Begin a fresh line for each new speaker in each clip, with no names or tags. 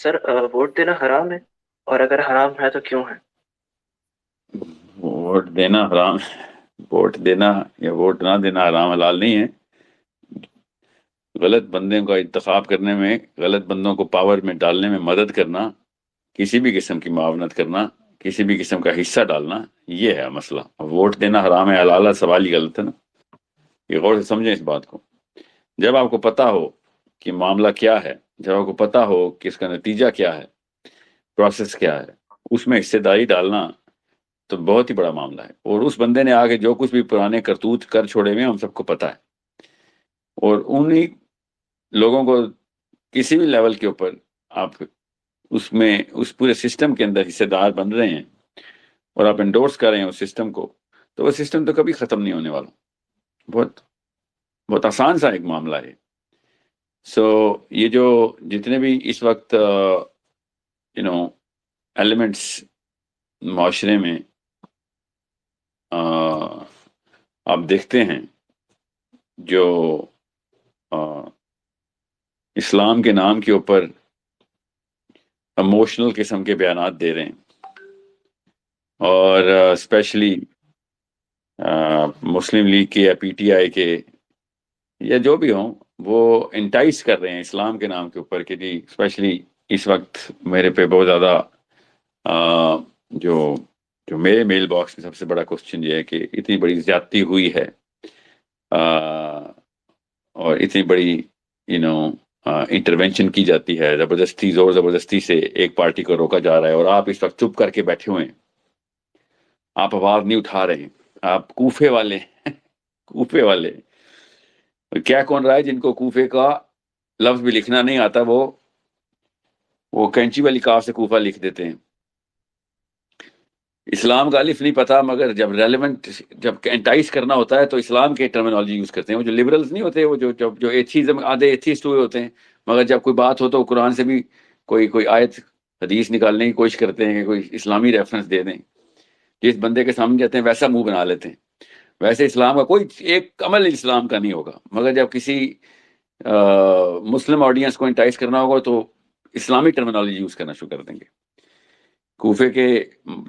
سر vote دینا حرام ہے؟ اور اگر حرام ہے تو کیوں ہے؟
ووٹ دینا حرام ووٹ دینا یا ووٹ نہ دینا حرام حلال نہیں ہے۔ غلط بندے کا انتخاب کرنے میں، غلط بندوں کو پاور میں ڈالنے میں مدد کرنا، کسی بھی قسم کی معاونت کرنا، کسی بھی قسم کا حصہ ڈالنا، یہ ہے مسئلہ۔ ووٹ دینا حرام ہے حلال ہے، سوال ہی غلط ہے نا۔ یہ غور سے سمجھیں اس بات کو۔ جب آپ کو پتا ہو کہ معاملہ کیا ہے، جب آپ کو پتا ہو کہ اس کا نتیجہ کیا ہے، پروسیس کیا ہے، اس میں حصے داری ڈالنا تو بہت ہی بڑا معاملہ ہے۔ اور اس بندے نے آگے جو کچھ بھی پرانے کرتوت کر چھوڑے ہوئے ہم سب کو پتا ہے، اور انہی لوگوں کو کسی بھی لیول کے اوپر آپ اس میں اس پورے سسٹم کے اندر حصے دار بن رہے ہیں اور آپ انڈورس کر رہے ہیں اس سسٹم کو، تو وہ سسٹم تو کبھی ختم نہیں ہونے والا۔ بہت بہت آسان سا ایک معاملہ ہے۔ سو یہ جو جتنے بھی اس وقت ایلیمنٹس معاشرے میں آپ دیکھتے ہیں جو اسلام کے نام کے اوپر ایموشنل قسم کے بیانات دے رہے ہیں، اور اسپیشلی مسلم لیگ کے یا پی ٹی آئی کے یا جو بھی ہوں، وہ انٹائس کر رہے ہیں اسلام کے نام کے اوپر کہ جی اسپیشلی اس وقت میرے پہ بہت زیادہ جو جو میرے میل باکس میں سب سے بڑا کوشچن یہ ہے کہ اتنی بڑی زیادتی ہوئی ہے، اور اتنی بڑی انٹرونشن کی جاتی ہے، زبردستی زور زبردستی سے ایک پارٹی کو روکا جا رہا ہے، اور آپ اس وقت چپ کر کے بیٹھے ہوئے ہیں، آپ آواز نہیں اٹھا رہے ہیں، آپ کوفے والے کوفے والے کیا کون رہا ہے جن کو کوفے کا لفظ بھی لکھنا نہیں آتا، وہ کینچی والی کاف سے کوفہ لکھ دیتے ہیں۔ اسلام کا الف نہیں پتا، مگر جب ریلیونٹ جب انٹائز کرنا ہوتا ہے تو اسلام کے ٹرمینالوجی یوز کرتے ہیں۔ وہ جو لبرلز نہیں ہوتے، وہ جو ایتھیزم آدھے ایتھیسٹ ہوئے ہوتے ہیں، مگر جب کوئی بات ہو تو قرآن سے بھی کوئی آیت حدیث نکالنے کی کوشش کرتے ہیں کہ کوئی اسلامی ریفرنس دے دیں، جس بندے کے سامنے جاتے ہیں ویسا منہ بنا لیتے ہیں۔ ویسے اسلام کا کوئی ایک عمل اسلام کا نہیں ہوگا، مگر جب کسی مسلم آڈینس کو انٹائز کرنا ہوگا تو اسلامی ٹرمینالوجی یوز کرنا شروع کر دیں گے۔ کوفے کے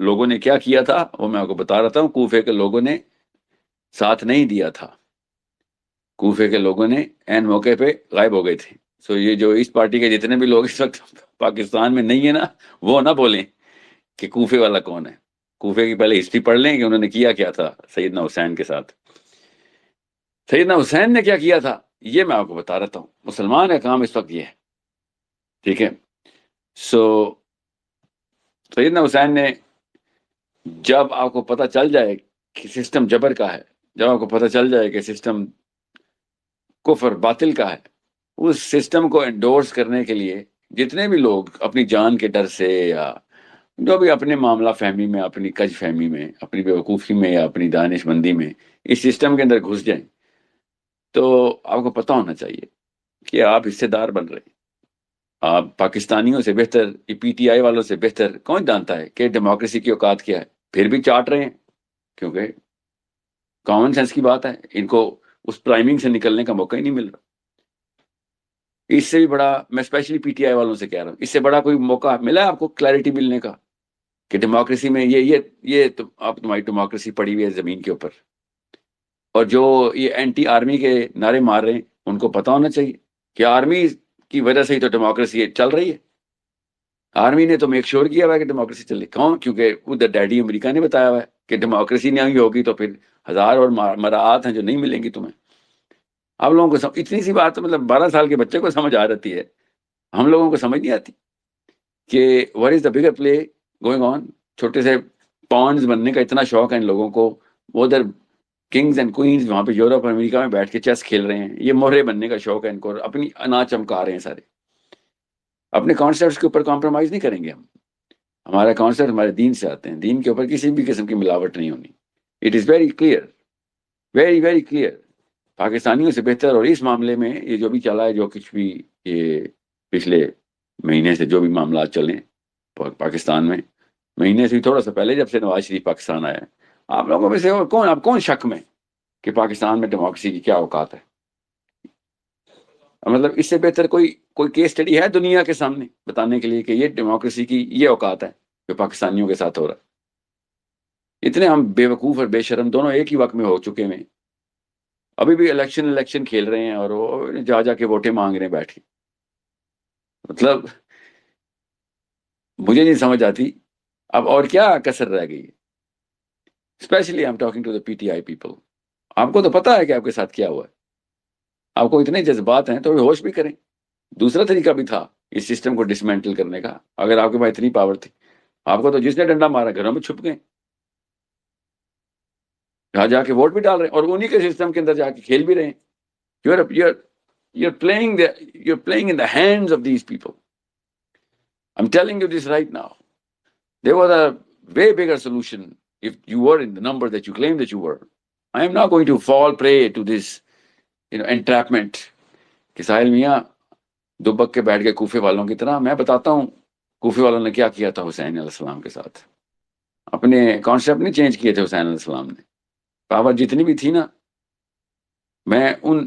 لوگوں نے کیا کیا تھا وہ میں آپ کو بتا رہا ہوں۔ کوفے کے لوگوں نے ساتھ نہیں دیا تھا، کوفے کے لوگوں نے عین موقع پہ غائب ہو گئے تھے۔ سو یہ جو اس پارٹی کے جتنے بھی لوگ اس وقت پاکستان میں نہیں ہے نا، وہ نہ بولیں کہ کوفے والا کون ہے۔ کوفے کی پہلے ہسٹری پڑھ لیں کہ انہوں نے کیا تھا سیدنا حسین کے ساتھ۔ سیدنا حسین نے کیا کیا تھا یہ میں آپ کو بتا رہتا ہوں۔ مسلمان کا کام اس وقت یہ ہے، ٹھیک ہے۔ سو سیدنا حسین نے، جب آپ کو پتہ چل جائے کہ سسٹم جبر کا ہے، جب آپ کو پتہ چل جائے کہ سسٹم کفر باطل کا ہے، اس سسٹم کو انڈورس کرنے کے لیے جتنے بھی لوگ اپنی جان کے ڈر سے یا جو بھی اپنے معاملہ فہمی میں، اپنی کج فہمی میں، اپنی بیوقوفی میں یا اپنی دانش مندی میں اس سسٹم کے اندر گھس جائیں، تو آپ کو پتہ ہونا چاہیے کہ آپ حصے دار بن رہے ہیں۔ آپ پاکستانیوں سے بہتر، پی ٹی آئی والوں سے بہتر کون جانتا ہے کہ ڈیموکریسی کی اوقات کیا ہے؟ پھر بھی چاٹ رہے ہیں، کیونکہ کامن سینس کی بات ہے، ان کو اس پرائمنگ سے نکلنے کا موقع ہی نہیں مل رہا۔ اس سے بھی بڑا، میں اسپیشلی پی ٹی آئی والوں سے کہہ رہا ہوں، اس سے بڑا کوئی موقع ملا ہے آپ کو کلیئرٹی ملنے کا کہ ڈیموکریسی میں یہ آپ تمہاری ڈیموکریسی پڑی ہوئی ہے زمین کے اوپر؟ اور جو یہ اینٹی آرمی کے نعرے مار رہے ہیں ان کو پتا ہونا چاہیے کہ آرمی کی وجہ سے ہی تو ڈیموکریسی چل رہی ہے۔ آرمی نے تو میک شور کیا ہوا ہے کہ ڈیموکریسی چلے، کیوں؟ کیونکہ ادھر ڈیڈی امریکہ نے بتایا ہوا ہے کہ ڈیموکریسی نہیں ہوگی تو پھر ہزار اور مراعات ہیں جو نہیں ملیں گی تمہیں۔ آپ لوگوں کو اتنی سی بات، مطلب 12 سال کے بچے کو سمجھ آ جاتی ہے، ہم لوگوں کو سمجھ نہیں آتی کہ what is the bigger play going on۔ چھوٹے سے پونز بننے کا اتنا شوق ہے ان لوگوں کو، وہ ادھر کنگز اینڈ کوئنز وہاں پہ یورپ اور امریکہ میں بیٹھ کے چیس کھیل رہے ہیں، یہ مہرے بننے کا شوق ہے ان کو، اور اپنی انا چمکا رہے ہیں سارے۔ اپنے کانسیپٹس کے اوپر کمپرومائز نہیں کریں گے ہم۔ ہمارا کانسیپٹ ہمارے دین سے آتے ہیں، دین کے اوپر کسی بھی قسم کی ملاوٹ نہیں ہونی۔ It is very clear, very very clear. پاکستانیوں سے بہتر، اور اس معاملے میں یہ جو بھی چلا ہے، جو کچھ بھی یہ پچھلے مہینے سے جو بھی معاملات چلیں پاکستان میں، مہینے سے تھوڑا سا پہلے جب سے نواز شریف پاکستان آیا، آپ لوگوں میں سے آپ کون شک میں کہ پاکستان میں ڈیموکریسی کی کیا اوقات ہے؟ مطلب اس سے بہتر کوئی کیس اسٹڈی ہے دنیا کے سامنے بتانے کے لیے کہ یہ ڈیموکریسی کی یہ اوقات ہے جو پاکستانیوں کے ساتھ ہو رہا ہے؟ اتنے ہم بے وقوف اور بے شرم دونوں ایک ہی وقت میں ہو چکے ہیں، ابھی بھی الیکشن کھیل رہے ہیں اور وہ جا کے ووٹیں مانگ رہے ہیں بیٹھ کے. مطلب مجھے نہیں سمجھ آتی اب اور کیا کسر رہ گئی ہے. Especially I am talking to the PTI people. آپ کو تو پتا ہے کہ آپ کے ساتھ کیا ہوا ہے، آپ کو اتنے جذبات ہیں تو ہوش بھی کریں. دوسرا طریقہ بھی تھا اس سسٹم کو ڈسمینٹل کرنے کا، اگر آپ کے پاس اتنی پاور تھی. آپ کو تو جس نے ڈنڈا مارا گھروں میں چھپ گئے، یہاں جا کے ووٹ بھی ڈال رہے ہیں اور انہی کے سسٹم کے اندر جا کے کھیل بھی رہے ہیں. You're playing in the hands of these people. I'm telling you this right now. There was a way bigger solution if you were in the number that you claim that you were. I am not going to fall prey to this, entrapment. کہ ساحل میاں دبک کے بیٹھ گئے کوفے والوں کی طرح. میں بتاتا ہوں کوفے والوں نے کیا کیا تھا حسین علیہ السلام کے ساتھ. اپنے کانسیپٹ نہیں چینج کیے تھے حسین علیہ السلام نے. پاور جتنی بھی تھی نا، میں ان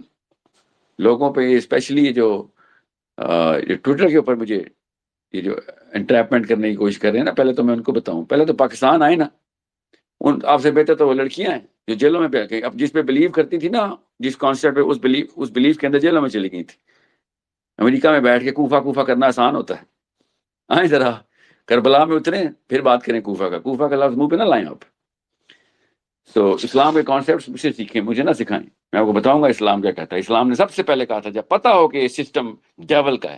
لوگوں پہ اسپیشلی جو ٹویٹر کے اوپر مجھے یہ جو انٹریپمنٹ کرنے کی کوشش کر رہے ہیں نا، پہلے تو میں ان کو بتاؤں، پہلے تو پاکستان آئے نا. آپ سے بہتر تو وہ لڑکیاں ہیں جو جیلوں میں بیٹھ گئی. اب جس پہ بلیو کرتی تھی نا، جس کانسیپٹ پہ اس بلیف کے اندر جیلوں میں چلی گئی تھی. امریکہ میں بیٹھ کے کوفہ کرنا آسان ہوتا ہے. آئیں ذرا کربلا میں اتریں پھر بات کریں کوفہ کا لفظ منہ پہ نہ لائیں آپ. تو اسلام کے کانسیپٹ مجھ سے سیکھیں، مجھے نہ سکھائیں. میں آپ کو بتاؤں گا اسلام کیا کہتا ہے. اسلام نے سب سے پہلے کہا تھا جب پتہ ہو کہ یہ سسٹم ڈیول کا ہے،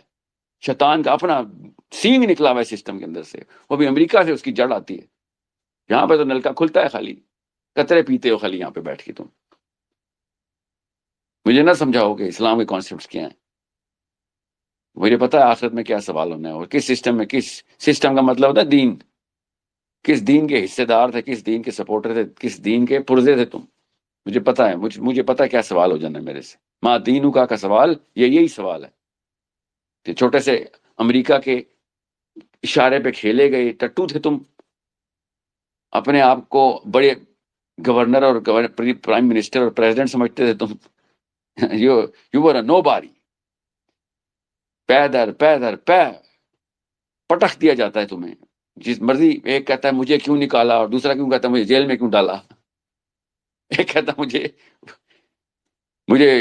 شیطان کا اپنا سینگ نکلا ہوا ہے سسٹم کے اندر سے، وہ بھی امریکہ سے اس کی جڑ آتی ہے. یہاں پہ تو نلکا کھلتا ہے، خالی قطرے پیتے ہو خالی یہاں پہ بیٹھ کے. تم مجھے نہ سمجھاؤ کہ اسلام کے کانسیپٹس کیا ہیں. مجھے پتا ہے آخرت میں کیا سوال ہونا ہے اور کس سسٹم کا مطلب ہوتا ہے دین. کس دین کے حصے دار تھے، کس دین کے سپورٹر تھے، کس دین کے پرزے تھے تم. مجھے پتا ہے، مجھے پتا ہے کیا سوال ہو جانا ہے میرے سے. ماں دینو کا سوال یہی سوال ہے کہ چھوٹے سے امریکہ کے اشارے پہ کھیلے گئے ٹٹو تھے تم. اپنے آپ کو بڑے گورنر اور پرائم منسٹر اور پریزیڈنٹ سمجھتے تھے تم. یو ور اے نو باری. پے پٹخ دیا جاتا ہے تمہیں. جس مرضی ایک کہتا ہے مجھے کیوں نکالا اور دوسرا کیوں کہتا ہے مجھے جیل میں کیوں ڈالا. ایک کہتا ہے مجھے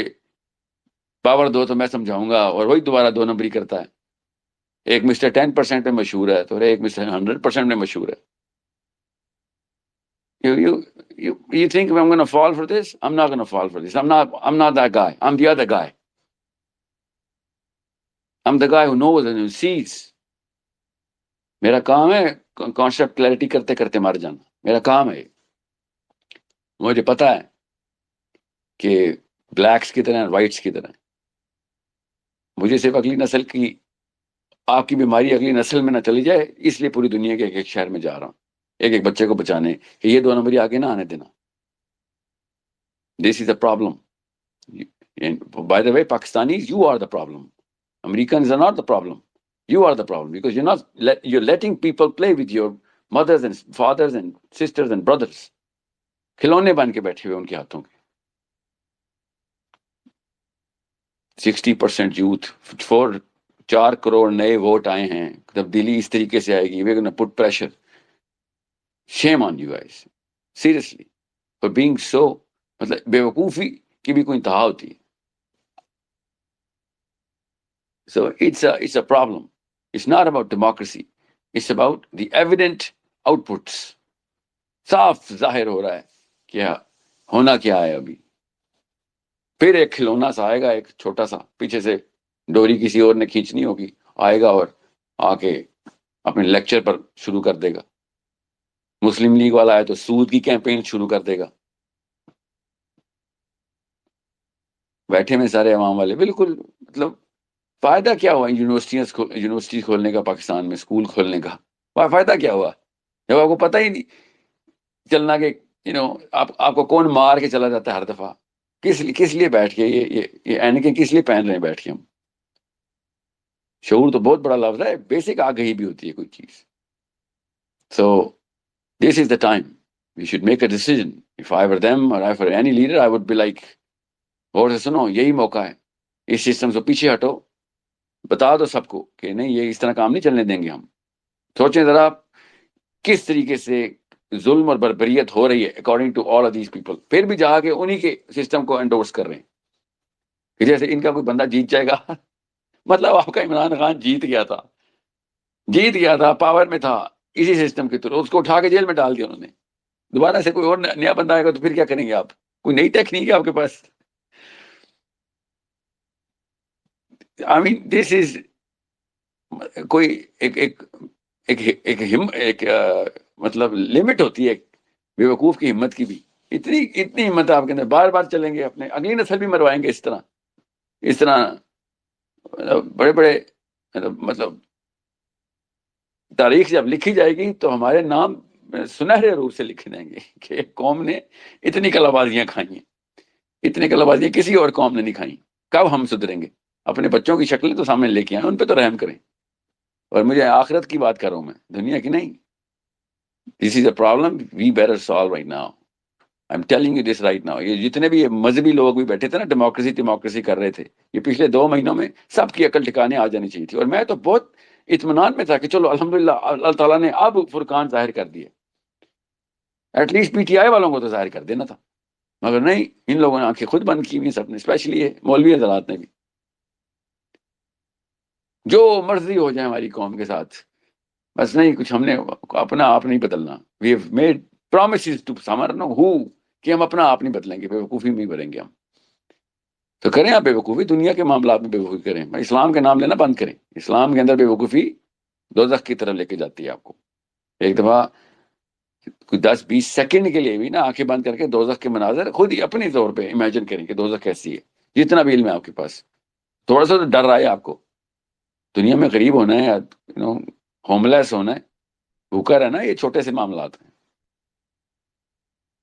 پاور دو تو میں سمجھاؤں گا، اور وہی دوبارہ 2 نمبری کرتا ہے. ایک مسٹر 10% میں مشہور ہے تو ایک مسٹر 100% میں مشہور ہے. You think I'm going to fall for this? I'm not going to fall for this. I'm not that guy. I'm the other guy. I'm the guy who knows and who sees. میرا کام ہے concept clarity کرتے کرتے مر جانا. میرا کام ہے. مجھے پتا ہے کہ بلیکس کی طرح وائٹس کی طرح مجھے صرف اگلی نسل کی، آپ کی بیماری اگلی نسل میں نہ چلی جائے، اس لیے پوری دنیا کے ایک شہر میں جا رہا ہوں ایک بچے کو بچانے کہ یہ 2 نمبری آگے نہ آنے دینا. This is a problem. And by the way, Pakistanis, you are the problem. Americans are not the problem. You are the problem because you're letting people play with your mothers and fathers and sisters and brothers. کھلونے بن کے بیٹھے ہوئے ان کے ہاتھوں کے. 60% youth, 4 crore نئے vote آئے ہیں. تبدیلی اس طریقے سے آئے گی. We're going to put pressure. Shame on you guys. Seriously. For being so، مطلب بیوقوفی کی بھی کوئی انتہا ہوتی ہے. So it's a problem. It's not about democracy. It's about the evident outputs. صاف ظاہر ہو رہا ہے کیا ہونا کیا ہے. ابھی پھر ایک کھلونا سا آئے گا، ایک چھوٹا سا، پیچھے سے ڈوری کسی اور نے کھینچنی ہوگی، آئے گا اور آ کے اپنے لیکچر پر شروع کر دے گا. مسلم لیگ والا ہے تو سود کی کیمپین شروع کر دے گا. بیٹھے میں سارے عوام والے بالکل، مطلب فائدہ کیا ہوا یونیورسٹی کھولنے کا، پاکستان میں اسکول کھولنے کا فائدہ کیا ہوا جب آپ کو پتہ ہی نہیں چلنا کہ آپ کو کون مار کے چلا جاتا ہے ہر دفعہ. کس لیے بیٹھ کے یہ اینکیں کس لیے پہن رہے ہیں بیٹھ کے ہم. شعور تو بہت بڑا لفظ ہے، بیسک آگہی بھی ہوتی ہے کوئی چیز. So this is the time we should make a decision. If I were them or I were any leader, I would be like، غور سے سنو، یہی موقع ہے. اس سسٹم سے پیچھے ہٹو، بتا دو سب کو کہ نہیں یہ اس طرح کام نہیں چلنے دیں گے ہم. سوچیں ذرا کس طریقے سے ظلم اور بربریت ہو رہی ہے according to all of these people, پھر بھی جا کے انہی کے سسٹم کو انڈورس کر رہے ہیں کہ جیسے ان کا کوئی بندہ جیت جائے گا. مطلب آپ کا عمران خان جیت گیا تھا، پاور میں تھا اسی سسٹم کے تھرو، اس کو اٹھا کے جیل میں ڈال دیا انہوں نے. دوبارہ سے کوئی اور نیا بندہ آئے گا تو پھر کیا کریں گے آپ؟ کوئی نئی ٹیکنیک ہے آپ کے پاس؟ آئی مین دس از کوئی ایک مطلب لمٹ ہوتی ہے بے وقوف کی ہمت کی بھی. اتنی ہمت آپ کے اندر، بار بار چلیں گے، اپنے اگلی نسل بھی مروائیں گے اس طرح بڑے بڑے مطلب تاریخ جب لکھی جائے گی تو ہمارے نام سنہرے روپ سے لکھے جائیں گے کہ ایک قوم نے اتنی کلا بازیاں کھائی ہیں. اتنی کلا بازیاں کسی اور قوم نے نہیں کھائیں. کب ہم سدھریں گے؟ اپنے بچوں کی شکلیں تو سامنے لے کے آئیں، ان پہ تو رحم کریں. اور مجھے آخرت کی بات کر رہا ہوں میں، دنیا کی نہیں. This is a problem we better solve right now. I am telling you this right now. یہ جتنے بھی مذہبی لوگ بھی بیٹھے تھے نا، ڈیموکریسی کر رہے تھے، یہ پچھلے 2 مہینوں میں سب کی عقل ٹھکانے آ جانی چاہیے تھی. اور میں تو بہت اطمینان میں تھا کہ چلو الحمدللہ اللہ تعالیٰ نے اب فرقان ظاہر کر دیے، at least PTI والوں کو تو ظاہر کر دینا تھا. مگر نہیں، ان لوگوں نے آنکھیں خود بند کی ہوئی سب نے، اسپیشلی مولوی حضرات نے بھی. جو مرضی ہو جائے ہماری قوم کے ساتھ، بس نہیں، کچھ ہم نے اپنا آپ نہیں بدلنا. We have made promises to someone ہو کہ ہم اپنا آپ نہیں بدلیں گے، بے وقوفی میں ہی بھریں گے ہم. تو کریں آپ بے وقوفی، دنیا کے معاملات میں بے وقوفی کریں، اسلام کے نام لینا بند کریں. اسلام کے اندر بے وقوفی دوزخ کی طرف لے کے جاتی ہے آپ کو. ایک دفعہ کوئی 10-20 سیکنڈ کے لیے بھی نا آنکھیں بند کر کے دوزخ کے مناظر خود ہی اپنے طور پہ امیجن کریں کہ دوزخ کیسی ہے. جتنا بھی علم ہے آپ کے پاس، تھوڑا سا تو ڈر آئے آپ کو. دنیا میں غریب ہونا ہے یا ہوم لیس ہونا ہے، بھوکا رہنا، یہ چھوٹے سے معاملات ہیں.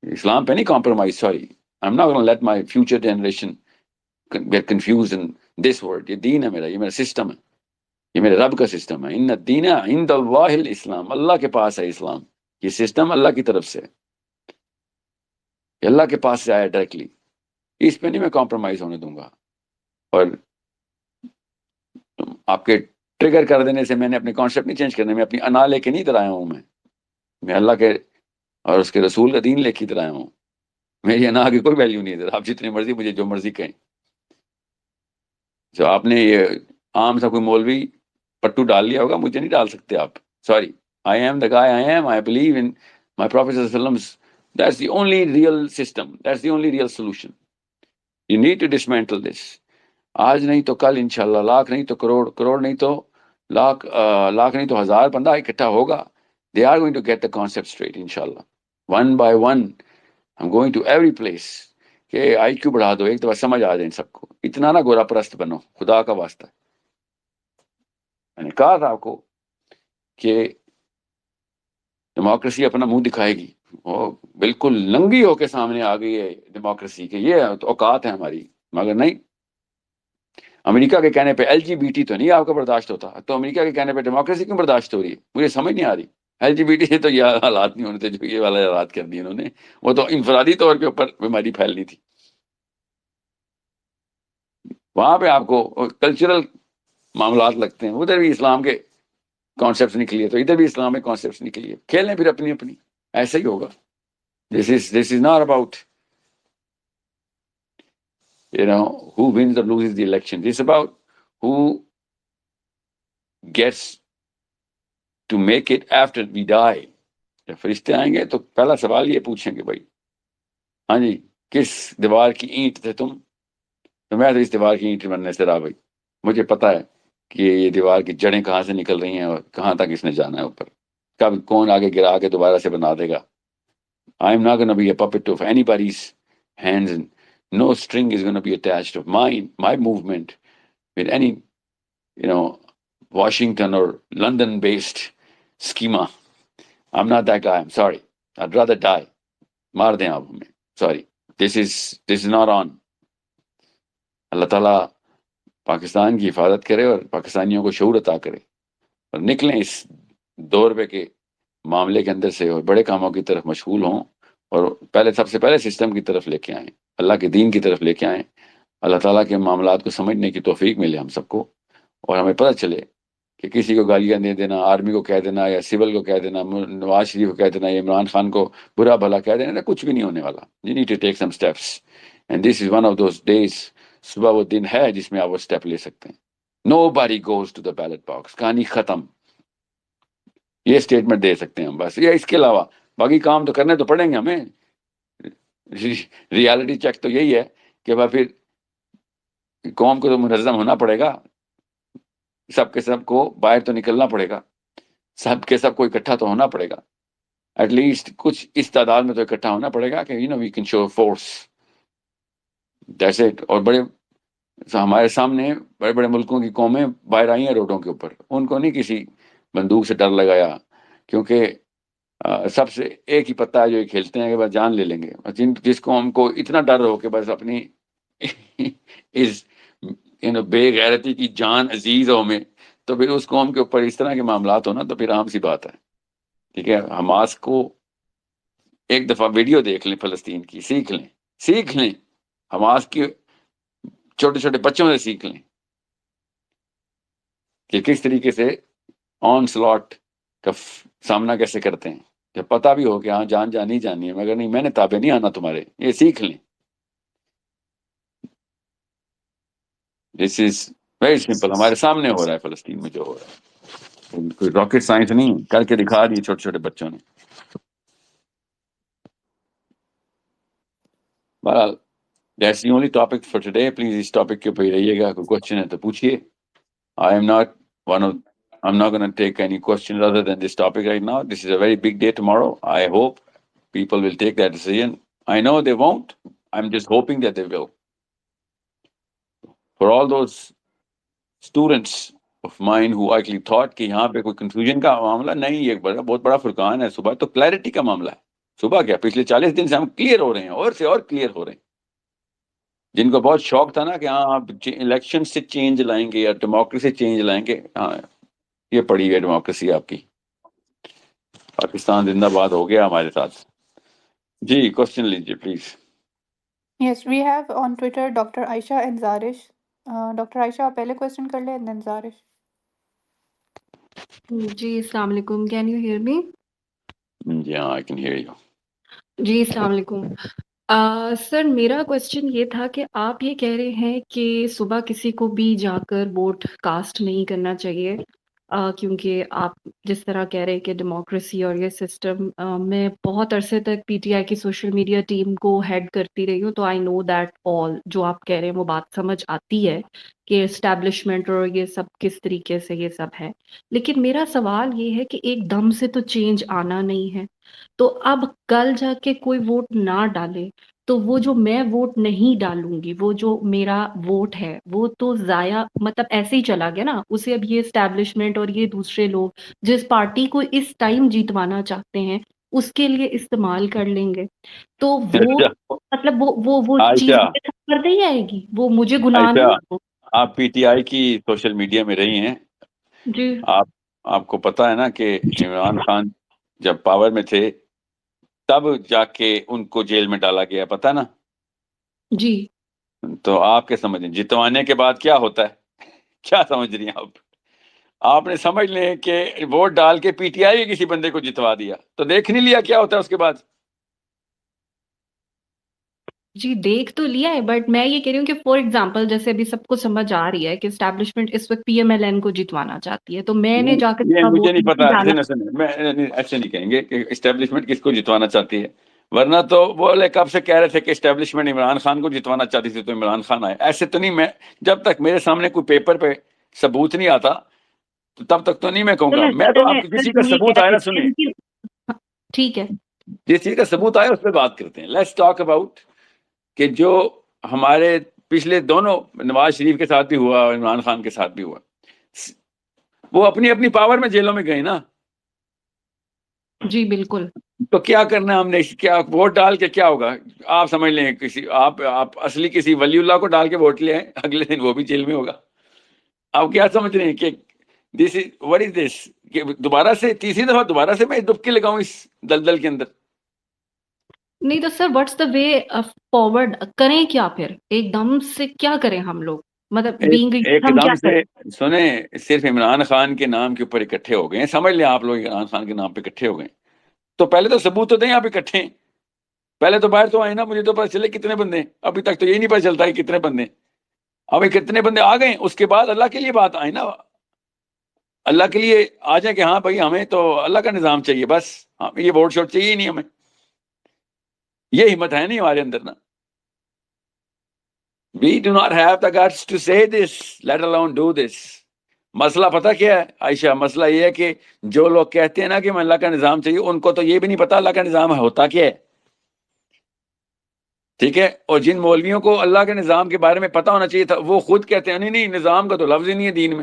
اسلام پہ نہیں compromise. Sorry, I am not gonna let my future generation get confused in this word. یہ دین ہے میرا، یہ میرا سسٹم ہے، یہ میرے رب کا سسٹم ہے. ان الدین عند اللہ الاسلام، اللہ کے پاس ہے اسلام. یہ سسٹم اللہ کی طرف سے، اللہ کے پاس سے آیا ڈائریکٹلی. اس پہ نہیں میں کمپرومائز ہونے دوں گا. اور آپ کے ٹریگر کر دینے سے میں نے اپنے کانسیپٹ نہیں چینج کرنے، میں اپنی انا لے کے نہیں ادھر آیا ہوں. میں اللہ کے اور اس کے رسول کا دین لے کے ادھر آیا ہوں. میری انا کی کوئی ویلیو نہیں ادھر. آپ جتنی مرضی مجھے جو مرضی کہیں. جو آپ نے یہ عام سا کوئی مولوی پٹو ڈال لیا ہوگا، مجھے نہیں ڈال سکتے آپ. Sorry, I am the guy I am. I believe in my Prophet sallallahu alaihi wasallam. That's the only real system. That's the only real solution. You need to dismantle this. آج نہیں تو کل انشاءاللہ، لاکھ نہیں تو کروڑ، کروڑ نہیں تو لاکھ، لاکھ نہیں تو ہزار بندہ اکٹھا ہوگا. They are going to get the concept straight inshallah. One by one, I'm going to every place. کہ آئی کیو بڑھا دو، ایک دفعہ سمجھ آ جائے سب کو. اتنا نہ گورا پرست بنو، خدا کا واسطہ. میں نے کہا تھا آپ کو کہ ڈیموکریسی اپنا منہ دکھائے گی، وہ بالکل ننگی ہو کے سامنے آ گئی ہے ڈیموکریسی کہ یہ اوقات ہے ہماری. مگر نہیں، امریکہ کے کہنے پہ LGBT تو نہیں آپ کا برداشت ہوتا، تو امریکہ کے کہنے پہ ڈیموکریسی کیوں برداشت ہو رہی ہے؟ مجھے سمجھ نہیں آ رہی. LGBT سے تو یہ حالات نہیں ہونے تھے جو یہ والا حالات کر دیے انہوں نے. وہ تو انفرادی طور کے اوپر بیماری پھیلنی تھی. وہاں پہ آپ کو کلچرل معاملات لگتے ہیں، ادھر بھی اسلام کے کانسیپٹس نکلیے تو ادھر بھی اسلام کے کانسیپٹس نکلیے. کھیلیں پھر اپنی اپنی، ایسا ہی ہوگا. This is not about who wins or loses the election. This is about who gets to make it after we die. جب فرشتے آئیں گے تو پہلا سوال یہ پوچھیں گے، بھائی ہاں جی کس دیوار کی اینٹ تھے تم؟ تو میں تو اس دیوار کی اینٹ بننے سے رہا بھائی. مجھے پتا ہے کہ یہ دیوار کی جڑیں کہاں سے نکل رہی ہیں اور کہاں تک اس نے جانا ہے اوپر. کب کون آگے گرا کے دوبارہ سے بنا دے گا. I am not going to be a puppet of anybody's hands, and no string is going to be attached of my movement with any, Washington or London-based schema. I'm not that guy. I'm sorry. I'd rather die. مار دیں آپ ہمیں. Sorry. This is not on. اللہ تعالیٰ پاکستان کی حفاظت کرے اور پاکستانیوں کو شعور عطا کرے اور نکلیں اس دور پہ کے معاملے کے اندر سے اور بڑے کاموں کی طرف مشغول ہوں، اور سب سے پہلے سسٹم کی طرف لے کے آئیں، اللہ کے دین کی طرف لے کے آئیں. اللہ تعالیٰ کے معاملات کو سمجھنے کی توفیق ملے ہم سب کو، اور ہمیں پتہ چلے کہ کسی کو گالیاں دے دینا، آرمی کو کہہ دینا یا سول کو کہہ دینا، نواز شریف کو کہہ دینا یا عمران خان کو برا بھلا کہہ دینا، کچھ بھی نہیں ہونے والا. You need to take some steps and this is one of those days. صبح وہ دن ہے جس میں آپ وہ اسٹیپ لے سکتے ہیں. Nobody goes to the ballot box. کہانی ختم. یہ اسٹیٹمنٹ دے سکتے ہیں ہم بس. یا اس کے علاوہ باقی کام تو کرنے تو پڑیں گے ہمیں. ریالٹی چیک تو یہی ہے کہ پھر قوم کو تو منظم ہونا پڑے گا، سب کے سب کو باہر تو نکلنا پڑے گا، سب کے سب کو اکٹھا تو ہونا پڑے گا، ایٹ لیسٹ کچھ اس تعداد میں تو اکٹھا ہونا پڑے گا کہ we can show force. That's it. اور ہمارے سامنے بڑے بڑے ملکوں کی قومیں باہر آئی ہیں روڈوں کے اوپر، ان کو نہیں کسی بندوق سے ڈر لگایا، کیونکہ سب سے ایک ہی پتہ ہے جو یہ کھیلتے ہیں کہ بس جان لے لیں گے. جس قوم کو اتنا ڈر ہو کہ بس اپنی اس بے غیرتی کی جان عزیز ہو میں، تو پھر اس قوم کے اوپر اس طرح کے معاملات ہونا تو پھر عام سی بات ہے. ٹھیک ہے، حماس کو ایک دفعہ ویڈیو دیکھ لیں فلسطین کی، سیکھ لیں حماس کی، چھوٹے چھوٹے بچوں سے سیکھ لیں کہ کس طریقے سے آن سلاٹ کا سامنا کیسے کرتے ہیں. جب پتہ بھی ہو کہ ہاں جان جانی جانی ہے، مگر نہیں میں نے تابع نہیں آنا تمہارے، یہ سیکھ لیں. دس از ویری سمپل. ہمارے سامنے ہو رہا ہے فلسطین میں جو ہو رہا ہے، کوئی راکٹ سائنس نہیں، کر کے دکھا دی چھوٹے چھوٹے بچوں نے. بہرحال that's the only topic for today. Please اس ٹاپک کے اوپر ہی رہیے گا. کوئی کوشچن ہے تو پوچھیے. I am not I'm not going to take any questions other than this topic right now. This is a very big day tomorrow. I hope people will take that decision. I know they won't. I'm just hoping that they will. For all those students of mine who actually thought کہ یہاں پہ کوئی confusion کا معاملہ نہیں، یہ بہت بڑا فرقان ہے. صبح تو کلیئرٹی کا معاملہ ہے. صبح کیا پچھلے 40 دن سے ہم کلیئر ہو رہے ہیں، اور سے اور کلیئر ہو رہے ہیں. جن کو بہت شوق تھا نا کہ ہاں آپ الیکشن سے چینج لائیں گے یا ڈیموکریسی چینج لائیں گے، ہاں یہ پڑی ہے ڈیموکریسی آپ کی. پاکستان زندہ باد ہو گیا ہمارے ساتھ. جی کوشچن لیجیے please.
Yes, we have on Twitter Dr. Aisha and Zarish. Dr. Aisha, آپ پہلے question کر لیں and then Zarish.
جی السلام علیکم. Can you hear me?
جی ہاں آئی کین ہیئر یو.
جی السلام علیکم. سر میرا کوشچن یہ تھا کہ آپ یہ کہہ رہے ہیں کہ صبح کسی کو بھی جا کر ووٹ کاسٹ نہیں کرنا چاہیے، کیونکہ آپ جس طرح کہہ رہے ہیں کہ ڈیموکریسی اور یہ سسٹم، میں بہت عرصے تک پی ٹی آئی کی سوشل میڈیا ٹیم کو ہیڈ کرتی رہی ہوں، تو آئی نو دیٹ آل جو آپ کہہ رہے ہیں وہ بات سمجھ آتی ہے کہ اسٹیبلشمنٹ اور یہ سب کس طریقے سے یہ سب ہے. لیکن میرا سوال یہ ہے کہ ایک دم سے تو چینج آنا نہیں ہے، تو اب کل جا کے کوئی ووٹ نہ ڈالے تو وہ جو میں ووٹ نہیں ڈالوں گی، وہ جو میرا ووٹ ہے وہ تو ضائع، مطلب ایسے ہی چلا گیا نا. اسے اب یہ اسٹیبلشمنٹ اور یہ دوسرے لوگ جس پارٹی کو اس ٹائم جیتوانا چاہتے ہیں اس کے لیے استعمال کر لیں گے، تو وہ مطلب وہ چیز
عائشہ
میرے ساتھ کر ہی آئے گی، وہ مجھے گناہ
عائشہ
نہیں ہے.
آپ پی ٹی آئی کی سوشل میڈیا میں رہی ہیں.
جی
آپ کو پتا ہے نا کہ عمران خان جب پاور میں تھے تب جا کے ان کو جیل میں ڈالا گیا، پتا نا.
جی
تو آپ کیا سمجھیں جتوانے کے بعد کیا ہوتا ہے؟ کیا سمجھ رہی ہیں آپ نے سمجھ لیں کہ ووٹ ڈال کے پی ٹی آئی کسی بندے کو جتوا دیا تو دیکھ نہیں لیا کیا ہوتا ہے اس کے بعد.
جی دیکھ تو لیا ہے، بٹ میں یہ کہہ رہی ہوں کہ فار ایگزامپل جیسے ابھی سب کو سمجھ آ رہی ہے کہ اسٹیبلشمنٹ اس وقت پی ایم ایل این کو جتوانا چاہتی ہے، تو میں نے جا
یہ
کر
مجھے
ووٹ
نہیں
نہیں
پتا،
ڈالا.
میں ایسے نہیں کہیں گے کہ اسٹیبلشمنٹ کس کو جتوانا چاہتی ہے، ورنہ تو وہ کب سے کہہ رہے تھے کہ اسٹیبلشمنٹ عمران خان کو جتوانا چاہتی تھی تو عمران خان آئے. ایسے تو نہیں، میں جب تک میرے سامنے کوئی پیپر پہ ثبوت نہیں آتا تو تب تک تو نہیں میں کہوں گا. میں تو آپ کو کسی کا
ہم یہ
ثبوت
کہہ
آیا
رہے
نا
تھے
سنیں،
لیکن ٹھیک ہے.
جس چیز کا ثبوت آیا اس پہ بات کرتے ہیں. لیٹس ٹاک اباؤٹ کہ جو ہمارے پچھلے دونوں نواز شریف کے ساتھ بھی ہوا اور عمران خان کے ساتھ بھی ہوا، وہ اپنی اپنی پاور میں جیلوں میں گئے نا.
جی بالکل.
تو کیا کرنا ہے ہم نے، کیا ووٹ ڈال کے کیا ہوگا؟ آپ سمجھ لیں کسی آپ اصلی کسی ولی اللہ کو ڈال کے ووٹ لے آئیں، اگلے دن وہ بھی جیل میں ہوگا. آپ کیا سمجھ رہے ہیں کہ دس از وٹ از دس، کہ دوبارہ سے تیسری دفعہ دوبارہ سے میں ڈبکی لگاؤں اس دلدل کے اندر؟
نہیں تو سر واٹس دا وے فارورڈ، کریں کیا پھر؟ ایک دم سے کیا کریں ہم لوگ؟ مطلب بینگ
ایک
ہم کیا
دم
کریں؟
سے سنیں، صرف عمران خان کے نام کے اوپر اکٹھے ہو گئے ہیں، سمجھ لیں آپ لوگ عمران خان کے نام پہ اکٹھے ہو گئے، تو پہلے تو ثبوت تو دیں آپ اکٹھے ہیں، پہلے تو باہر تو آئے نا، مجھے تو پتہ چلے کتنے بندے ہیں، ابھی تک تو یہ نہیں پتہ چلتا کہ کتنے بندے ہیں، ابھی کتنے بندے آ گئے، اس کے بعد اللہ کے لیے بات آئے نا، اللہ کے لیے آ جائیں کہ ہاں بھائی ہمیں تو اللہ کا نظام چاہیے، بس ہمیں یہ ووٹ شوٹ چاہیے ہی نہیں، ہمیں یہ ہمت ہے نہیں ہمارے اندر نا. We do not have the guts to say this, let alone do this. مسئلہ پتہ کیا ہے عائشہ؟ مسئلہ یہ ہے کہ جو لوگ کہتے ہیں نا کہ ہمیں اللہ کا نظام چاہیے، ان کو تو یہ بھی نہیں پتا اللہ کا نظام ہوتا کیا ہے، ٹھیک ہے؟ اور جن مولویوں کو اللہ کے نظام کے بارے میں پتا ہونا چاہیے تھا، وہ خود کہتے ہیں نہیں نہیں، نظام کا تو لفظ ہی نہیں ہے دین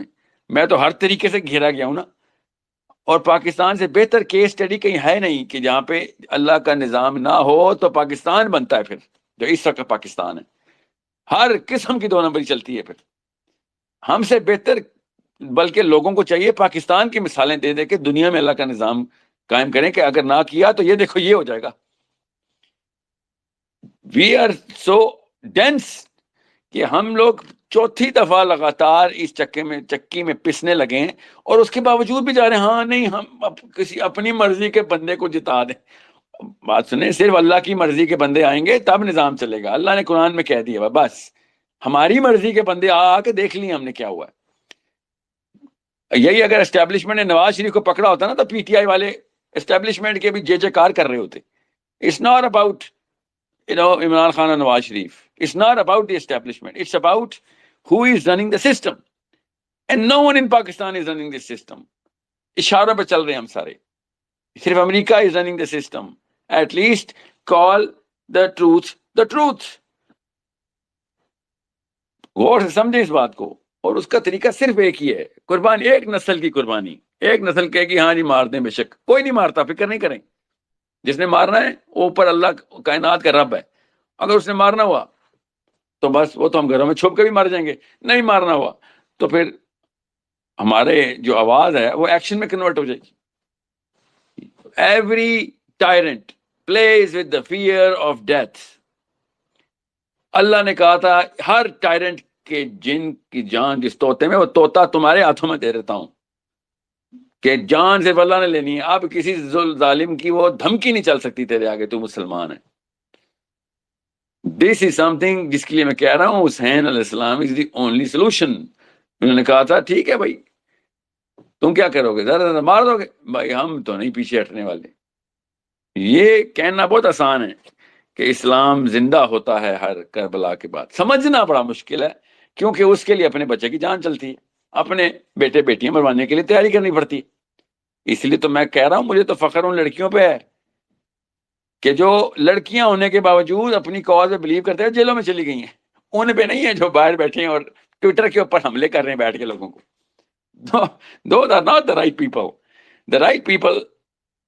میں تو ہر طریقے سے گھیرا گیا ہوں نا. اور پاکستان سے بہتر کیس اسٹڈی کہیں ہے نہیں کہ جہاں پہ اللہ کا نظام نہ ہو تو پاکستان بنتا ہے، پھر جو اس وقت پاکستان ہے ہر قسم کی 2 نمبری چلتی ہے. پھر ہم سے بہتر بلکہ لوگوں کو چاہیے پاکستان کی مثالیں دے دے کہ دنیا میں اللہ کا نظام قائم کریں، کہ اگر نہ کیا تو یہ دیکھو یہ ہو جائے گا. وی آر سو ڈینس کہ ہم لوگ 4تھی دفعہ لگاتار اس چکی میں پسنے لگے ہیں، اور اس کے باوجود بھی جا رہے ہیں ہاں نہیں ہم کسی اپنی مرضی کے بندے کو جتا دیں. بات سنیں، صرف اللہ کی مرضی کے بندے آئیں گے تب نظام چلے گا. اللہ نے قرآن میں کہہ دیا بس ہماری مرضی کے بندے آ کے دیکھ لیے ہم نے کیا ہوا ہے. یہی اگر اسٹیبلشمنٹ نے نواز شریف کو پکڑا ہوتا نا تو پی ٹی آئی والے اسٹیبلشمنٹ کے بھی جے کار کر رہے ہوتے. It's not about Imran Khan اور Nawaz Sharif, it's not about the establishment, it's about who is running the system, and no one in Pakistan is running this system. اشاروں پہ چل رہے ہیں ہم سارے، صرف امریکہ is running the system. At least call the truth. غور سے سمجھیں اس بات کو. اور اس کا طریقہ صرف ایک ہی ہے، قربانی، ایک نسل کی قربانی. ایک نسل کہے کہ ہاں جی مار دیں، بے شک کوئی نہیں مارتا، فکر نہیں کریں. جس نے مارنا ہے وہ اوپر اللہ کائنات کا رب ہے. اگر اس نے مارنا ہوا تو بس وہ تو ہم گھروں میں چھپ کے بھی مر جائیں گے. نہیں مارنا ہوا تو پھر ہمارے جو آواز ہے وہ ایکشن میں کنورٹ ہو جائے گی. Every tyrant please with the fear of death. Allah نے کہا تھا ہر ٹائرنٹ کے جن کی جان جس طوطے میں، وہ طوطا تمہارے ہاتھوں میں دے دیتا ہوں، کہ جان صرف اللہ نے لینی ہے. اب کسی ظالم کی وہ دھمکی نہیں چل سکتی تیرے آگے، تو مسلمان ہے. دس از سم تھنگ جس کے لیے میں کہہ رہا ہوں حسین علیہ السلام از دی اونلی سولوشن. انہوں نے کہا تھا ٹھیک ہے بھائی تم کیا کرو گے، زیادہ مار دو گے، بھائی ہم تو نہیں پیچھے ہٹنے والے. یہ کہنا بہت آسان ہے کہ اسلام زندہ ہوتا ہے ہر کربلا کے بعد، سمجھنا بڑا مشکل ہے، کیونکہ اس کے لیے اپنے بچے کی جان چلتی ہے، اپنے بیٹے بیٹیاں مروانے کے لیے تیاری کرنی پڑتی ہے. اس لیے تو میں کہہ رہا ہوں مجھے تو فخر ان لڑکیوں پہ ہے کہ جو لڑکیاں ہونے کے باوجود اپنی کاز میں بلیو کرتے ہیں جیلوں میں چلی گئی ہیں. ان پہ نہیں ہے جو باہر بیٹھے ہیں اور ٹویٹر کے اوپر حملے کر رہے ہیں بیٹھ کے لوگوں کو. Those are not the right people. The right people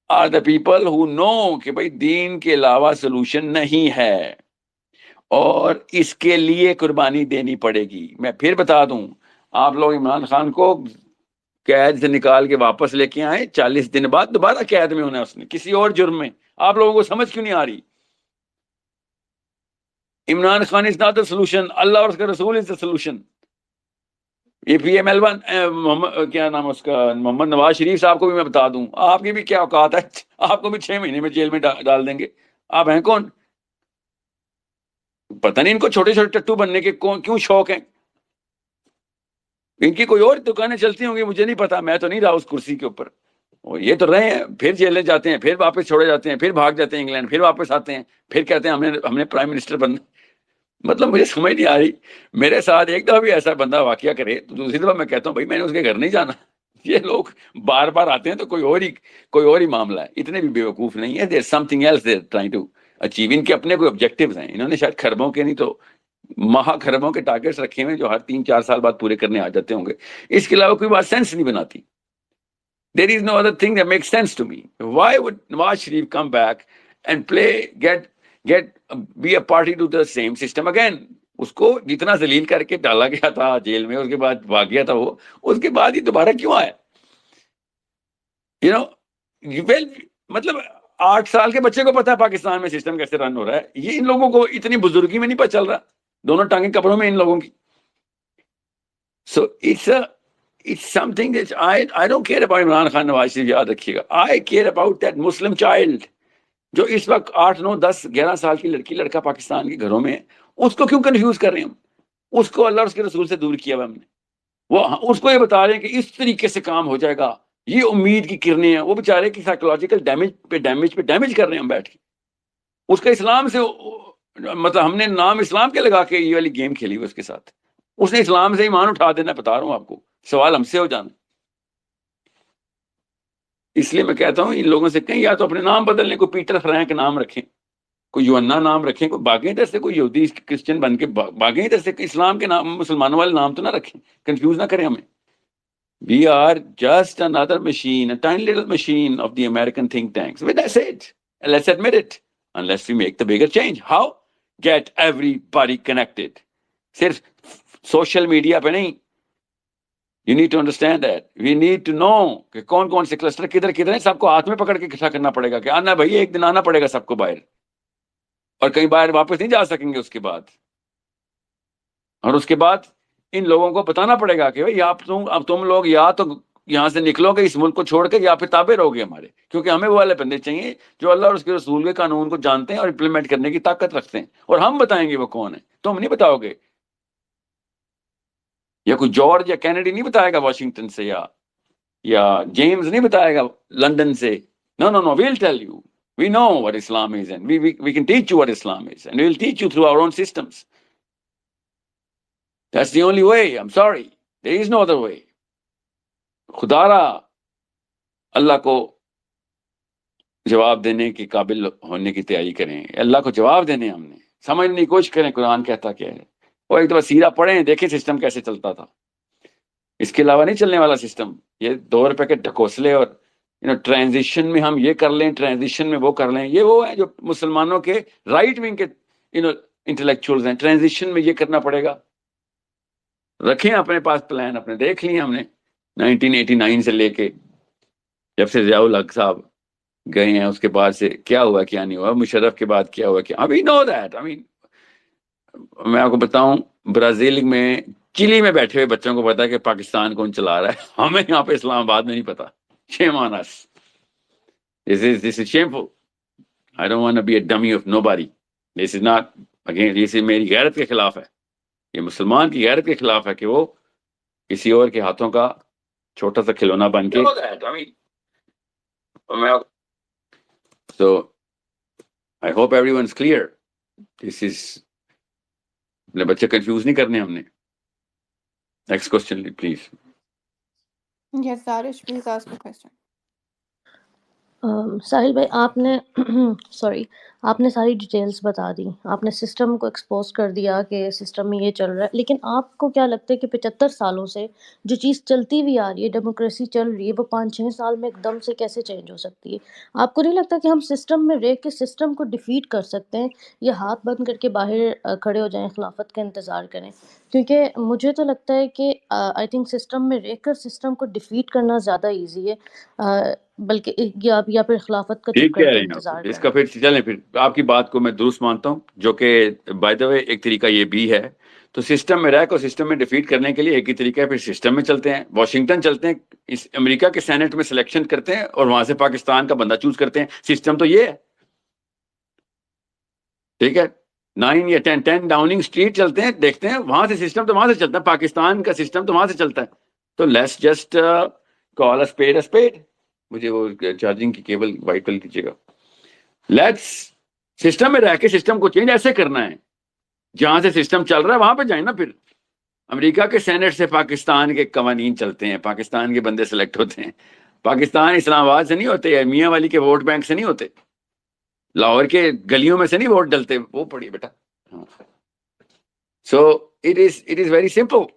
are the people who know کہ بھائی دین کے علاوہ سلوشن نہیں ہے اور اس کے لیے قربانی دینی پڑے گی. میں پھر بتا دوں، آپ لوگ عمران خان کو قید سے نکال کے واپس لے کے آئے، 40 دن بعد دوبارہ قید میں ہونا ہے اس نے کسی اور جرم میں. آپ لوگوں کو سمجھ کیوں نہیں آ رہی؟ Imran Khan is not the solution, Allah اور اس کا رسول از دا سولوشن. یہ پی ایم ایل کیا نام اس کا، محمد نواز شریف صاحب کو بھی میں بتا دوں آپ کی بھی کیا اوقات ہے، آپ کو بھی 6 مہینے میں جیل میں ڈال دیں گے. آپ ہیں کون؟ پتہ نہیں ان کو چھوٹے چھوٹے ٹٹو بننے کے کیوں شوق ہیں. ان کی کوئی اور دکانیں چلتی ہوں گی مجھے نہیں پتا، میں تو نہیں رہا اس کرسی کے اوپر. یہ تو رہے ہیں، پھر جیلیں جاتے ہیں، پھر واپس چھوڑے جاتے ہیں، پھر بھاگ جاتے ہیں انگلینڈ، پھر واپس آتے ہیں، پھر کہتے ہیں ہم نے پرائم منسٹر بننا. مطلب مجھے سمجھ نہیں آ رہی. میرے ساتھ ایک دفعہ بھی ایسا بندہ واقعہ کرے تو دوسری دفعہ میں کہتا ہوں بھائی میں نے اس کے گھر نہیں جانا. یہ لوگ بار بار آتے ہیں تو کوئی اور ہی معاملہ ہے. اتنے بھی بیوقوف نہیں ہے. There's something else they're trying to achieve. ان کے اپنے کوئی آبجیکٹیوز ہیں. انہوں نے شاید خربوں کے نہیں تو مہا خربوں کے ٹارگیٹس رکھے ہوئے جو ہر 3-4 سال بعد پورے کرنے آ جاتے ہوں گے. اس کے علاوہ کوئی بات سینس نہیں بناتی. There is no other thing that makes sense to me. Why would Nawaz Sharif come back and be a party to the same system again? اس کو جتنا ذلیل کر کے ڈالا گیا تھا جیل میں، اس کے بعد بھاگ گیا تھا وہ، اس کے بعد ہی دوبارہ کیوں آیا؟ مطلب 8 سال کے بچے کو پتا ہے پاکستان میں سسٹم کیسے رن ہو رہا ہے. یہ ان لوگوں کو اتنی بزرگی میں نہیں پتا چل رہا, دونوں ٹانگیں کپڑوں میں ان لوگوں کی. سو it's something that I don't care about Imran Khan Nawaz Sharif, یاد رکھیے گا. I care about that Muslim child جو اس وقت 8 9 10 11 سال کی لڑکی لڑکا پاکستان کے گھروں میں ہے. اس کو کیوں کنفیوز کر رہے ہیں ہم؟ اس کو اللہ اور اس کے رسول سے دور کیا ہوا ہم نے. وہ اس کو یہ بتا رہے ہیں کہ اس طریقے سے کام ہو جائے گا, یہ امید کی کرنیں ہیں. وہ بیچارے کی سائیکولوجیکل ڈیمیج کر رہے ہیں ہم بیٹھ کے. اس کا اسلام سے مطلب ہم نے نام اسلام کے لگا کے یہ والی گیم کھیلی ہوئی اس کے ساتھ. اس نے اسلام سے ایمان اٹھا دینا, بتا رہا ہوں آپ کو. سوال ہم سے ہو جانا. اس لیے میں کہتا ہوں ان لوگوں سے کہیں یا تو اپنے نام بدل لیں, کوئی پیٹر فرینک نام رکھیں, کوئی یوحنا نام رکھیں, کوئی باغیں ادھر سے کوئی یہودی کرسچن بن کے باغیں ادھر سے. اسلام کے نام مسلمانوں والے نام تو نہ رکھیں, کنفیوز نہ کریں ہمیں. We are just another machine, a tiny little machine of the American think tanks. Well, that's it. And let's admit it. Unless we make the bigger change. How? Get everybody connected. صرف social media پہ نہیں. You need to understand that. We need to know کہ کون کون سے cluster کدھر کدھر ہیں. سب کو ہاتھ میں پکڑ کے اکٹھا کرنا پڑے گا کہ آنا بھائی, ایک دن آنا پڑے گا سب کو باہر, اور کہیں باہر واپس نہیں جا سکیں گے اس کے بعد. اور اس کے بعد ان لوگوں کو بتانا پڑے گا کہ بھائی اب تم لوگ یا تو یہاں سے نکلو گے اس ملک کو چھوڑ کے, یا پھر تابع رہو گے ہمارے. کیونکہ ہمیں وہ والے بندے چاہیے جو اللہ اور اس کے رسول کے قانون کو جانتے ہیں اور امپلیمنٹ کرنے کی طاقت رکھتے ہیں. اور ہم بتائیں گے وہ کون ہے, تم نہیں بتاؤ گے. یا کوئی جارج یا کینیڈی نہیں بتائے گا واشنگٹن سے, یا جیمز نہیں بتائے گا لندن سے. No, no, no, we'll tell you. We know what Islam is, and we can teach you what Islam is, and we'll teach you through our own systems. That's the only way. I'm sorry. There is no other way. خدا را اللہ کو جواب دینے کے قابل ہونے کی تیاری کریں. اللہ کو جواب دینے ہم نے سمجھنے کی کوشش کریں قرآن کہتا کیا ہے. وہ ایک دفعہ سیرہ پڑھیں, دیکھیں سسٹم کیسے چلتا تھا. اس کے علاوہ نہیں چلنے والا سسٹم. یہ 2 روپے کے ڈھکوسلے اور ٹرانزیشن میں ہم یہ کر لیں, ٹرانزیشن میں وہ کر لیں. یہ وہ ہے جو مسلمانوں کے رائٹ ونگ کے انٹلیکچوئلز ہیں. ٹرانزیشن میں یہ کرنا پڑے گا. رکھیں اپنے پاس پلان, اپنے دیکھ لیے ہم نے 1989 سے لے کے جب سے ضیاء الحق صاحب گئے ہیں اس کے بعد سے کیا ہوا کیا نہیں ہوا, مشرف کے بعد کیا ہوا کیا. ابھی نو دیٹ. میں آپ کو بتاؤں, برازیل میں چلی میں بیٹھے ہوئے بچوں کو پتا ہے کہ پاکستان کون چلا رہا ہے. ہمیں یہاں پہ اسلام آباد میں نہیں پتا. Shame on us. This is shameful. I don't want to be a dummy of nobody. This is not, again, یہ میری غیرت کے خلاف ہے. یہ مسلمان کی غیرت کے خلاف ہے کہ وہ کسی اور کے ہاتھوں کا چھوٹا سا کھلونا بن کے. So I hope everyone's clear. This is, اپنے بچے کنفیوز نہیں کرنے ہم نے. Next question, please.
Yes, Darish, please ask a question.
ساحل بھائی, آپ نے ساری ڈیٹیلز بتا دی, آپ نے سسٹم کو ایکسپوز کر دیا کہ سسٹم میں یہ چل رہا ہے. لیکن آپ کو کیا لگتا ہے کہ 75 سالوں سے جو چیز چلتی ہوئی آ رہی ہے, ڈیموکریسی چل رہی ہے, وہ 5-6 سال میں ایک دم سے کیسے چینج ہو سکتی ہے؟ آپ کو نہیں لگتا کہ ہم سسٹم میں رہ کے سسٹم کو ڈیفیٹ کر سکتے ہیں, یا ہاتھ بند کر کے باہر کھڑے ہو جائیں, خلافت کا انتظار کریں؟ کیونکہ مجھے تو لگتا ہے کہ آئی تھنک سسٹم میں رہ کر سسٹم کو ڈیفیٹ کرنا زیادہ ایزی ہے, بلکہ یا پھر خلافت کا چپ کر کے انتظار
اس کا. پھر چلیں, پھر آپ کی بات کو میں درست مانتا ہوں, جو کہ بائی دا وے ایک طریقہ یہ بھی ہے. تو سسٹم میں رہ کر سسٹم میں ڈیفیٹ کرنے کے لیے ایک ہی طریقہ ہے, پھر سسٹم میں چلتے ہیں, واشنگٹن چلتے ہیں, اس امریکہ کے سینٹ میں سلیکشن کرتے ہیں اور وہاں سے پاکستان کا بندہ چوز کرتے ہیں. سسٹم تو یہ ہے, ٹھیک ہے. 9 یا 10 ڈاؤننگ اسٹریٹ چلتے ہیں, دیکھتے ہیں وہاں سے سسٹم تو وہاں سے چلتا ہے, پاکستان کا سسٹم تو وہاں سے چلتا ہے. تو let's just call a speed a speed. مجھے وہ چارجنگ کی کیبل وائٹ کر دیجیے گا. لیٹس سسٹم میں رہ کے سسٹم کو چینج ایسے کرنا ہے, جہاں سے سسٹم چل رہا ہے وہاں پہ جائیں نا. پھر امریکہ کے سینٹ سے پاکستان کے قوانین چلتے ہیں, پاکستان کے بندے سلیکٹ ہوتے ہیں. پاکستان اسلام آباد سے نہیں ہوتے, میاں والی کے ووٹ بینک سے نہیں ہوتے, لاہور کے گلیوں میں سے نہیں ووٹ ڈلتے. وہ پڑھیے بیٹا. So it is very simple.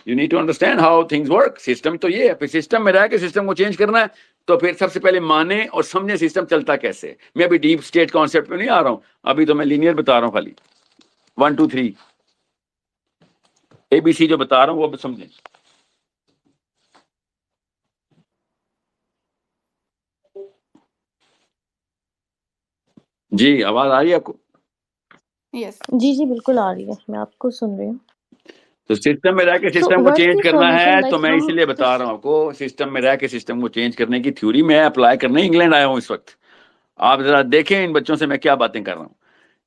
You need to understand how things work. System تو یہ ہے, پھر سسٹم میں رہ کے سسٹم کو چینج کرنا ہے. تو پھر سب سے پہلے مانے اور سمجھے سسٹم چلتا کیسے. میں ابھی ڈیپ اسٹیٹ کانسیپٹ پہ نہیں آ رہا ہوں, ابھی تو میں لینئر بتا رہا ہوں, خالی 1 2 3 ABC جو بتا رہا ہوں وہ بھی سمجھیں. جی آواز آ رہی ہے آپ کو؟
Yes.
جی جی بالکل آ رہی ہے، میں آپ کو سن رہی ہوں.
تو سسٹم میں رہ کے
So
سسٹم کو
what's
چینج
the
کرنا ہے،
solution?
تو
Like
میں
ہم
اسی لیے بتا رہا ہوں آپ کو، سسٹم میں رہ کے سسٹم کو چینج کرنے کی تھیوری میں اپلائی کرنے انگلینڈ آیا ہوں اس وقت. آپ ذرا دیکھیں ان بچوں سے میں کیا باتیں کر رہا ہوں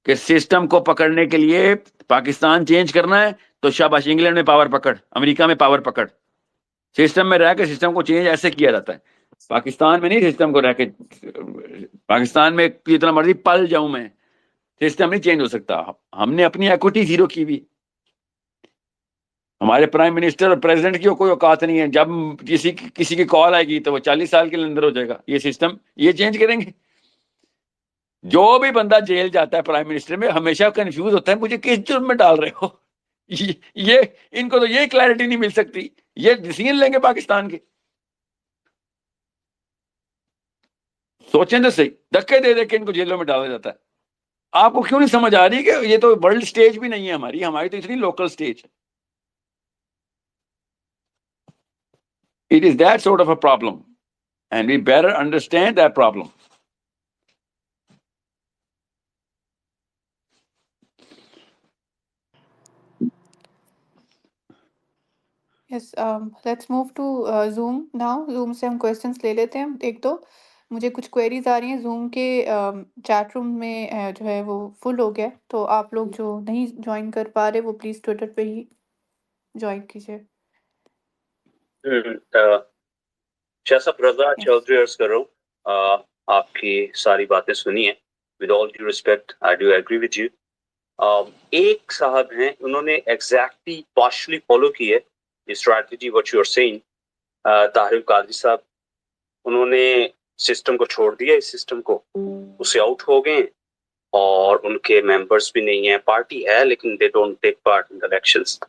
کہ سسٹم کو پکڑنے کے لیے پاکستان چینج کرنا ہے تو شاباش، انگلینڈ میں پاور پکڑ، امریکہ میں پاور پکڑ. سسٹم میں رہ کے سسٹم کو چینج ایسے کیا جاتا ہے، پاکستان میں نہیں. سسٹم کو رہ کے پاکستان میں جتنا مرضی پل جاؤں میں، سسٹم نہیں چینج ہو سکتا. ہم نے اپنی ایکوٹی زیرو کی بھی. ہمارے پرائم منسٹر اور پریزیڈنٹ کی کوئی اوقات نہیں ہے، جب کسی کی کال آئے گی تو وہ 40 سال کے اندر ہو جائے گا. یہ سسٹم یہ چینج کریں گے؟ جو بھی بندہ جیل جاتا ہے پرائم منسٹر میں ہمیشہ کنفیوز ہوتا ہے مجھے کس جرم میں ڈال رہے ہو. یہ ان کو تو یہ کلیئرٹی نہیں مل سکتی. یہ ڈیسیژن لیں گے پاکستان کے؟ سوچیں تو صحیح، دھکے دے دے کے ان کو جیلوں میں ڈالا جاتا ہے. آپ کو کیوں نہیں سمجھ آ رہی کہ یہ تو ورلڈ سٹیج بھی نہیں ہے ہماری تو اتنی لوکل سٹیج ہے. It is that sort of a problem and we better understand that problem.
Yes, let's move to Zoom now. Zoom سے ہم questions لے لیتے ہیں ایک دو. مجھے کچھ queries آ رہی ہیں Zoom کے چیٹ روم میں جو ہے وہ فل ہو گیا، تو آپ لوگ جو نہیں جوائن کر پا رہے وہ پلیز ٹویٹر پہ ہی جوائن کیجیے.
شاہ صاحب رضا چودھری عرض کر رہا ہوں، آپ کی ساری باتیں سنی ہیں. With all due respect I do agree with you. ایک صاحب ہیں انہوں نے ایگزیکٹلی پارشلی فالو کی ہے strategy what you are saying. Tahir ul-Qadri صاحب انہوں نے سسٹم کو چھوڑ دیا، اس سسٹم کو اس سے آؤٹ ہو گئے، اور ان کے ممبرس بھی نہیں ہیں. پارٹی ہے لیکن they don't take part in elections.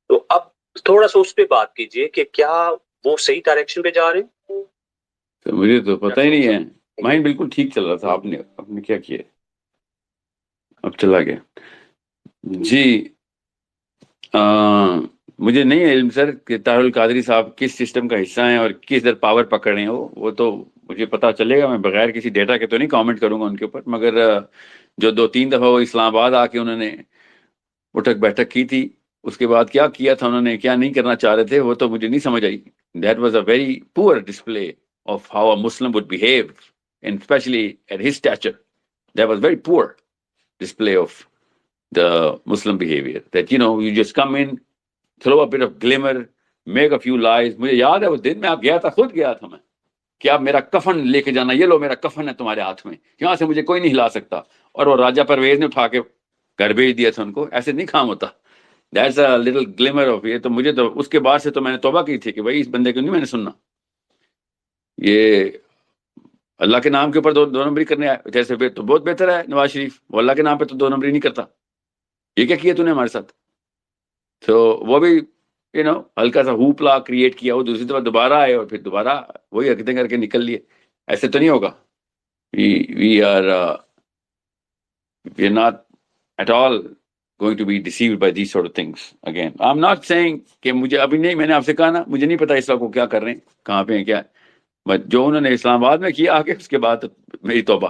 تو اب تھوڑا سا اس پہ بات کیجئے کہ کیا وہ صحیح ڈائریکشن پہ جا رہے ہیں؟
تو مجھے تو پتہ ہی نہیں ہے، مائنڈ بالکل ٹھیک چل رہا تھا. آپ نے کیا کیا؟ اب چلا گیا. جی مجھے نہیں علم سر کہ طاہر القادری صاحب کس سسٹم کا حصہ ہیں اور کس در پاور پکڑ رہے ہیں. وہ تو مجھے پتا چلے گا، میں بغیر کسی ڈیٹا کے تو نہیں کامنٹ کروں گا ان کے اوپر. مگر جو 2-3 دفعہ وہ اسلام آباد آ کے انہوں نے اٹھک بیٹھک کی تھی، اس کے بعد کیا کیا تھا انہوں نے، کیا نہیں کرنا چاہ رہے تھے، وہ تو مجھے نہیں سمجھ آئی. That was a very poor display of how a Muslim would behave and especially at his stature. That was very poor display of the Muslim behavior, that you just come in, throw a bit of glimmer, make a few lies. مجھے یاد ہے وہ دن میں آپ گیا تھا، خود گیا تھا میں، کہ آپ میرا کفن لے کے جانا، یہ لو میرا کفن ہے تمہارے ہاتھ میں، یہاں سے مجھے کوئی نہیں ہلا سکتا. اور وہ راجہ پرویز نے اٹھا کے گھر بھیج دیا تھا ان کو. ایسے نہیں کام ہوتا. That's a little glimmer of یہ. تو مجھے تو اس کے بعد سے تو میں نے توبہ کی تھی کہ بھائی اس بندے کو نہیں میں نے سننا. یہ اللہ کے نام کے اوپر دو نمبری کرنے آئے جیسے تو بہت بہتر ہے نواز شریف، وہ اللہ کے نام پہ تو 2 نمبری نہیں کرتا. یہ کیا کیا تو نے ہمارے ساتھ؟ تو وہ بھی ہلکا سا ہوپلا کریٹ کیا، وہ دوسری دفعہ دوبارہ آئے اور پھر دوبارہ وہی حرکتیں کر کے نکل لیے. ایسے تو نہیں ہوگا. We are not at all going to be deceived by these sort of things. Again, I'm not saying کہ مجھے ابھی نہیں، میں نے آپ سے کہا نا مجھے نہیں پتا اس وقت کو کیا کر رہے ہیں، کہاں پہ ہیں، کیا جو انہوں نے اسلام آباد میں کیا آگے، اس کے بعد میری توبہ.